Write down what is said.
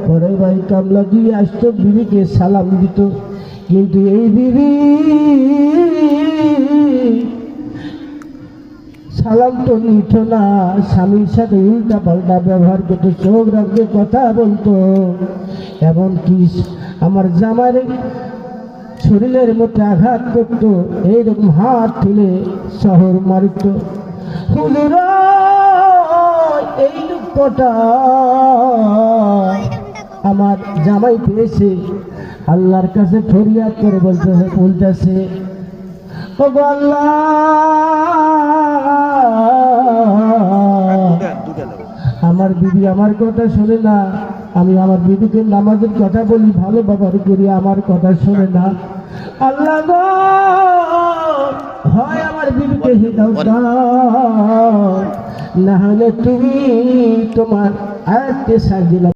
পরে ভাই কামলা দিয়ে আসতো, বিবিকে সালাম দিত, কিন্তু এই বিবি সালাম তো নিত না, স্বামীর সাথে উল্টা পাল্টা ব্যবহার করতো, চোখ রাখতে কথা বলতো। এমনকি আমার জামার শরীরের মধ্যে আঘাত করতো, এইরকম হাত তুলে শহর মারত। হুজুর এই দুঃখটা আমার জামাই পেয়েছে, আল্লাহর কাছে ফরিয়াদ করে বলতেছে, ও আল্লাহ, আমার বিবি আমার কথা শোনে না, আমি আমার বিবিকে নামাজের কথা বলি, ভালো ব্যবহার করি, আমার কথা শোনে না। আল্লাহ গো, হয় আমার বিবিকে হিদায়াত দাও, না হলে তুমি তোমার আয়াতে সাজিলা